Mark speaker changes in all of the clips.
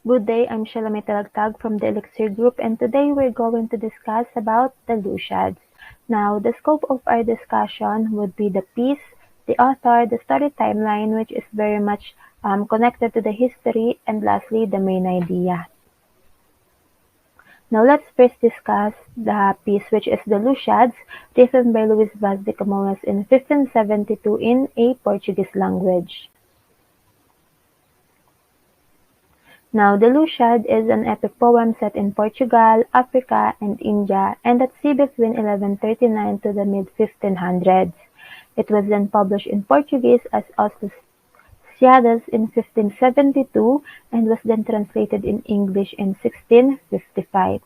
Speaker 1: Good day, I'm SHELLA TALAGTAG from the Elixir group, and today we're going to discuss about the Lusiads. Now, the scope of our discussion would be the piece, the author, the story timeline, which is very much connected to the history, and lastly, the main idea. Now, let's first discuss the piece, which is the Lusiads, written by Luis Vaz de Camões in 1572 in a Portuguese language. Now, the Lusiad is an epic poem set in Portugal, Africa, and India, and at sea between 1139 to the mid-1500s. It was then published in Portuguese as Lusiads in 1572 and was then translated in English in 1655.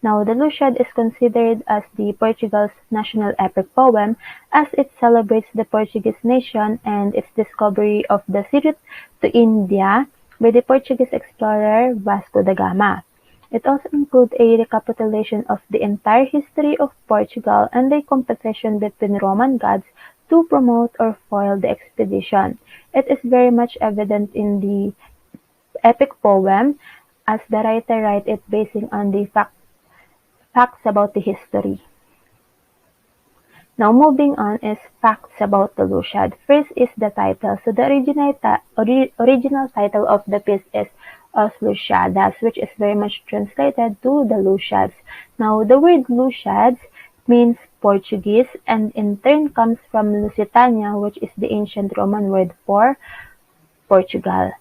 Speaker 1: Now, the Lusiad is considered as the Portugal's national epic poem as it celebrates the Portuguese nation and its discovery of the sea route to India by the Portuguese explorer Vasco da Gama. It also includes a recapitulation of the entire history of Portugal and a competition between Roman gods to promote or foil the expedition. It is very much evident in the epic poem as the writer writes it basing on the facts about the history. Now, moving on is facts about the Lusiad. First is the title. So, the original title of the piece is Os Lusiadas, which is very much translated to the Lusiads. Now, the word Lusiads means Portuguese and in turn comes from Lusitania, which is the ancient Roman word for Portugal.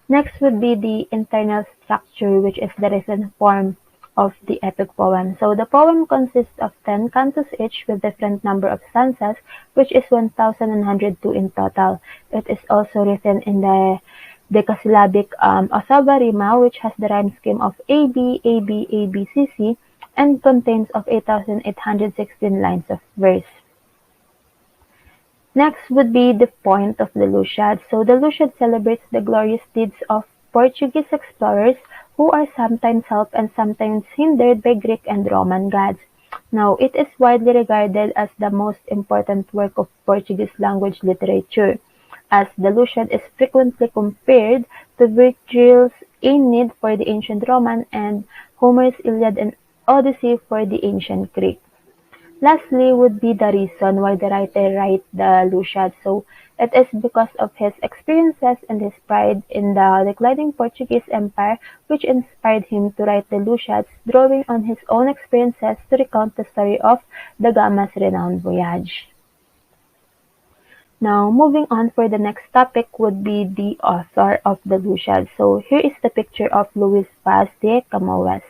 Speaker 1: Next would be the internal structure, which is the written form of the epic poem. So the poem consists of 10 cantos each with different number of stanzas, which is 1,102 in total. It is also written in the decasyllabic osava rima, which has the rhyme scheme of AB, AB, AB, CC, and contains of 8,816 lines of verse. Next would be the point of the Lusiad. So the Lusiad celebrates the glorious deeds of Portuguese explorers who are sometimes helped and sometimes hindered by Greek and Roman gods. Now, it is widely regarded as the most important work of Portuguese language literature, as the Lusiad is frequently compared to Virgil's Aeneid for the ancient Roman and Homer's Iliad and Odyssey for the ancient Greek. Lastly would be the reason why the writer wrote the Lusiad. So, it is because of his experiences and his pride in the declining Portuguese Empire, which inspired him to write the Lusiads, drawing on his own experiences to recount the story of da Gama's renowned voyage. Now, moving on for the next topic would be the author of the Lusiad. So, here is the picture of Luis Vaz de Camões.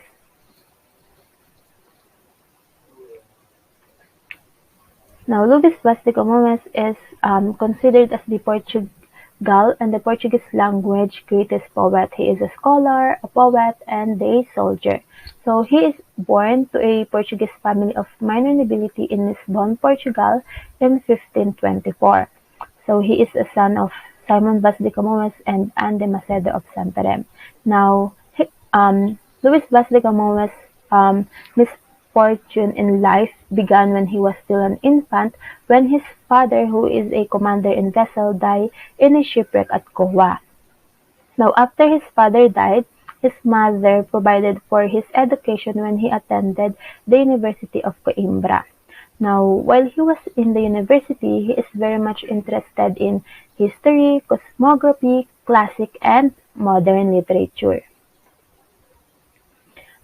Speaker 1: Now, Luis Vaz de Camões is considered as the Portugal and the Portuguese language greatest poet. He is a scholar, a poet, and a soldier. So, he is born to a Portuguese family of minor nobility in Lisbon, Portugal in 1524. So, he is a son of Simon Vaz de Camões and Anne de Macedo of Santarém. Now, Luis Vaz de Camões misfortune in life began when he was still an infant, when his father, who is a commander in vessel, died in a shipwreck at Coa. Now, after his father died, his mother provided for his education when he attended the University of Coimbra. Now, while he was in the university, he is very much interested in history, cosmography, classic, and modern literature.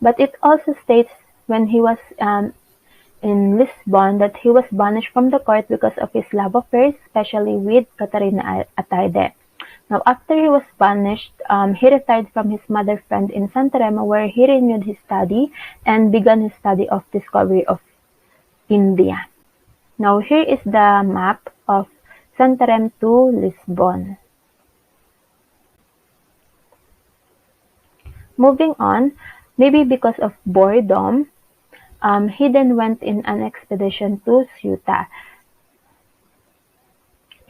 Speaker 1: But it also states when he was in Lisbon that he was banished from the court because of his love affairs, especially with Catarina Ataide. Now, after he was banished, he retired from his mother friend in Santarém, where he renewed his study and began his study of discovery of India. Now, here is the map of Santarém to Lisbon. Moving on, maybe because of boredom, he then went in an expedition to Ceuta,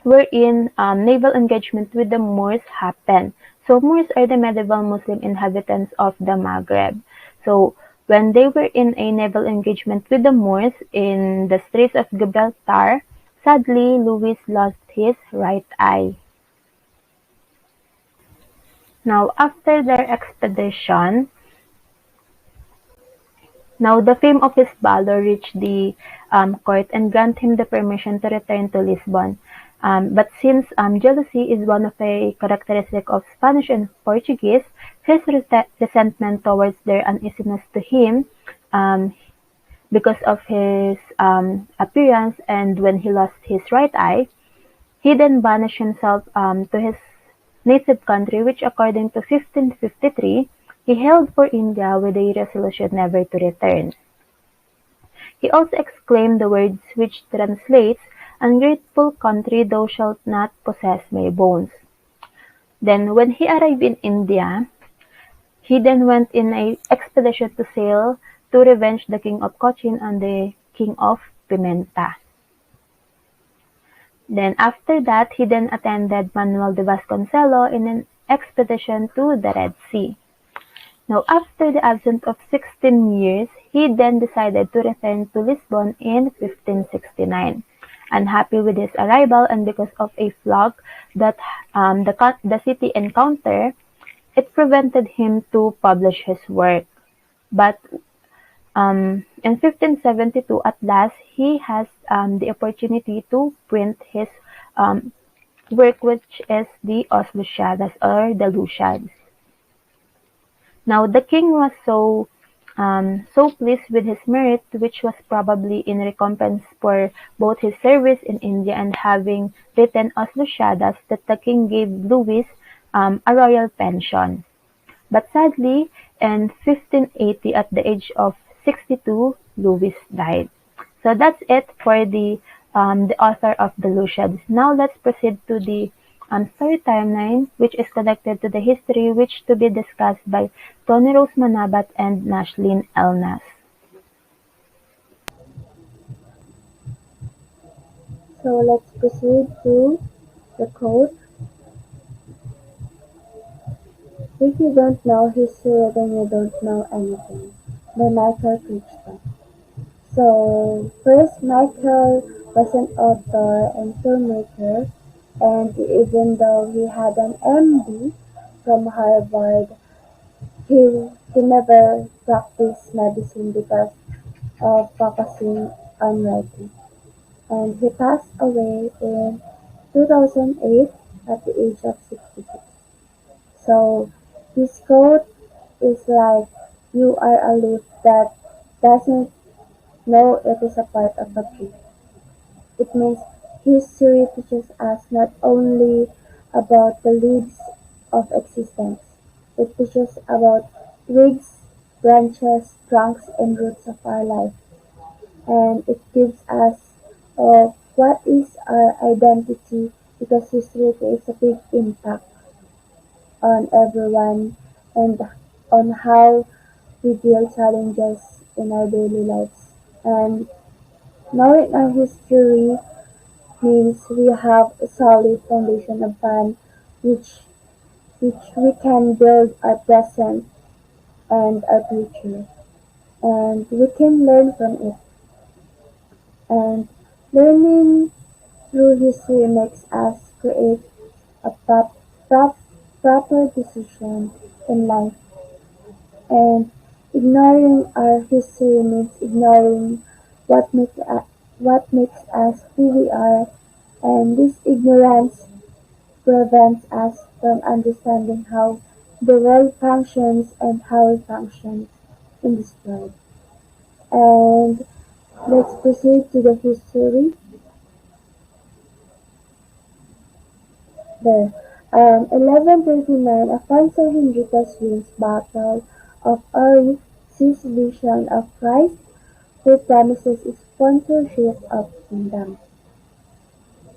Speaker 1: wherein naval engagement with the Moors happened. So Moors are the medieval Muslim inhabitants of the Maghreb. So when they were in a naval engagement with the Moors in the Straits of Gibraltar, sadly Louis lost his right eye. Now, after their expedition, now the fame of his valor reached the court and granted him the permission to return to Lisbon. But since jealousy is one of the characteristic of Spanish and Portuguese, his resentment towards their uneasiness to him, um, because of his appearance and when he lost his right eye, he then banished himself to his native country, which according to 1553, he held for India with a resolution never to return. He also exclaimed the words which translates, "Ungrateful country, thou shalt not possess my bones." Then when he arrived in India, he then went in an expedition to sail to revenge the king of Cochin and the king of Pimenta. Then after that, he then attended Manuel de Vasconcelos in an expedition to the Red Sea. Now, after the absence of 16 years, he then decided to return to Lisbon in 1569. Unhappy with his arrival and because of a flaw that the city encountered, it prevented him to publish his work. But in 1572, at last, he has the opportunity to print his um, work, which is the Lusiads or the Lusiads. Now the king was so pleased with his merit, which was probably in recompense for both his service in India and having written Lusiads, that the king gave Louis a royal pension. But sadly, in 1580, at the age of 62, Louis died. So that's it for the author of the Lusiads. Now let's proceed to the story timeline, which is connected to the history, which to be discussed by Toni Rose Manabat and NASHLENE ELNAS.
Speaker 2: So let's proceed to the quote. If you don't know history, then you don't know anything. By Michael Crichton. So first, Michael was an author and filmmaker, and even though he had an MD from Harvard, he never practiced medicine because of focusing on writing. And he passed away in 2008 at the age of 66. So his quote is like, "You are a leaf that doesn't know it is a part of a tree." It means history teaches us not only about the leaves of existence, it teaches about twigs, branches, trunks, and roots of our life. And it gives us what is our identity, because history takes a big impact on everyone and on how we deal challenges in our daily lives. And knowing our history means we have a solid foundation upon which we can build our present and our future. And we can learn from it. And learning through history makes us create a prop, proper decision in life. And ignoring our history means ignoring what makes us who we are, and this ignorance prevents us from understanding how the world functions and how we function in this world. And let's proceed to the history. There. 1139, Alfonso Henriquez wins Battle of Ori, sees vision of Christ, who promises sponsorship of kingdom.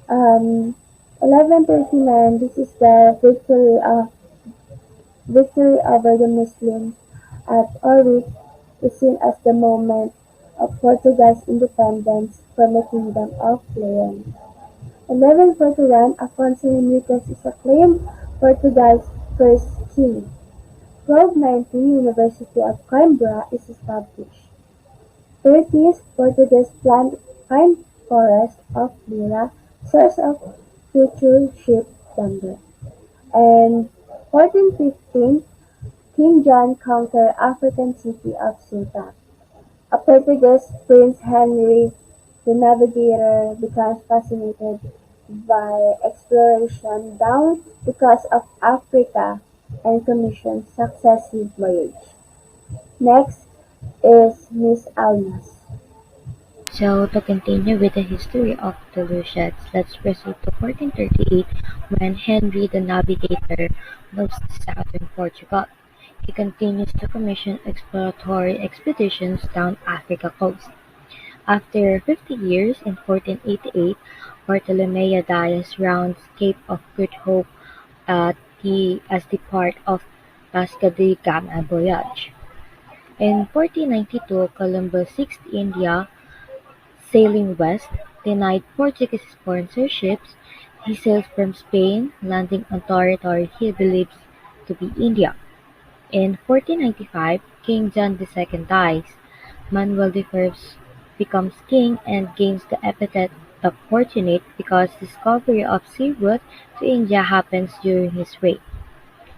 Speaker 2: 1139, this is the victory over the Muslims at Ori, is seen as the moment of Portugal's independence from the Kingdom of Leon. 1141, Afonso Henriquez is acclaimed Portugal's first king. 1290, University of Coimbra is established. 30th, Portuguese plant pine forest of Lira, source of future ship timber. And 1415, King John conquered African city of Ceuta. A Portuguese Prince Henry the Navigator becomes fascinated by exploration down the coast of Africa and commissions successive voyages. Next is Miss ELNAS.
Speaker 3: So, to continue with the history of the Lusiads, let's proceed to 1438 when Henry the Navigator moves to southern Portugal. He continues to commission exploratory expeditions down Africa coast. After 50 years, in 1488, Bartolomeo Dias rounds Cape of Good Hope as the part of Vasco da Gama voyage. In 1492, Columbus seeks India. Sailing west, denied Portuguese sponsorships, he sails from Spain, landing on territory he believes to be India. In 1495, King John II dies. Manuel I becomes king and gains the epithet of Fortunate because discovery of sea route to India happens during his reign.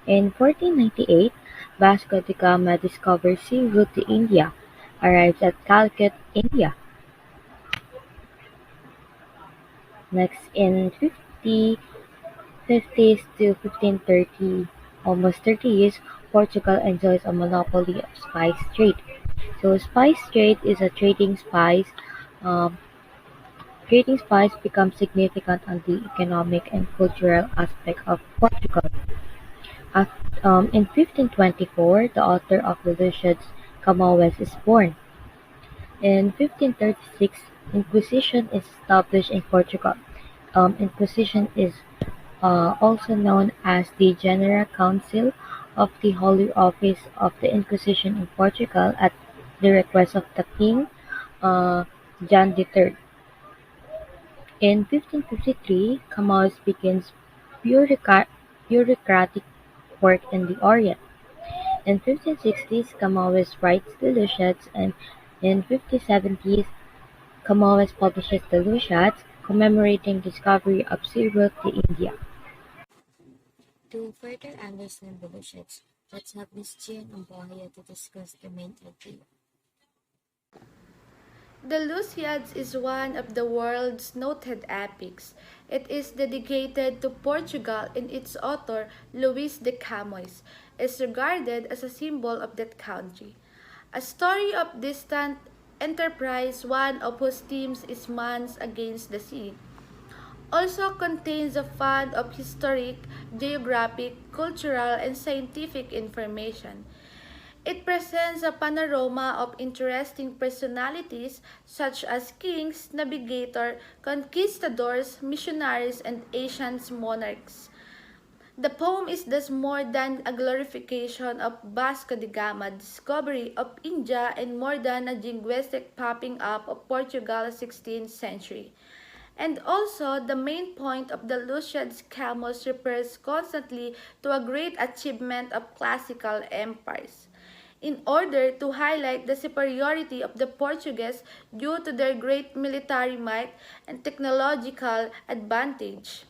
Speaker 3: In 1498, Vasco da Gama discovers sea route to India, arrives at Calicut, India. Next, in 50s to 1530, almost 30 years, Portugal enjoys a monopoly of spice trade. So spice trade is a trading spice. Um, Trading spice becomes significant on the economic and cultural aspect of Portugal. In 1524, the author of the Lusiads, Camões, is born. In 1536, Inquisition is established in Portugal. Inquisition is also known as the General Council of the Holy Office of the Inquisition in Portugal at the request of the King uh, John III. In 1553, Camões begins bureaucratic work in the Orient. In 1560s, Camões writes the Lusiads, and in 1570s, Camões publishes the Lusiads, commemorating discovery of sea route to India. To further understand the Lusiads, let's have Miss GIAN and AMBOJIA to discuss the main idea.
Speaker 4: The Lusiads is one of the world's noted epics. It is dedicated to Portugal and its author, Luís de Camões, is regarded as a symbol of that country. A story of distant enterprise, one of whose themes is man's against the sea, also contains a fund of historic, geographic, cultural, and scientific information. It presents a panorama of interesting personalities such as kings, navigators, conquistadors, missionaries, and ancient monarchs. The poem is thus more than a glorification of Vasco da Gama discovery of India and more than a linguistic popping up of Portugal's 16th century. And also, the main point of the Lusiads Camus refers constantly to a great achievement of classical empires, in order to highlight the superiority of the Portuguese due to their great military might and technological advantage.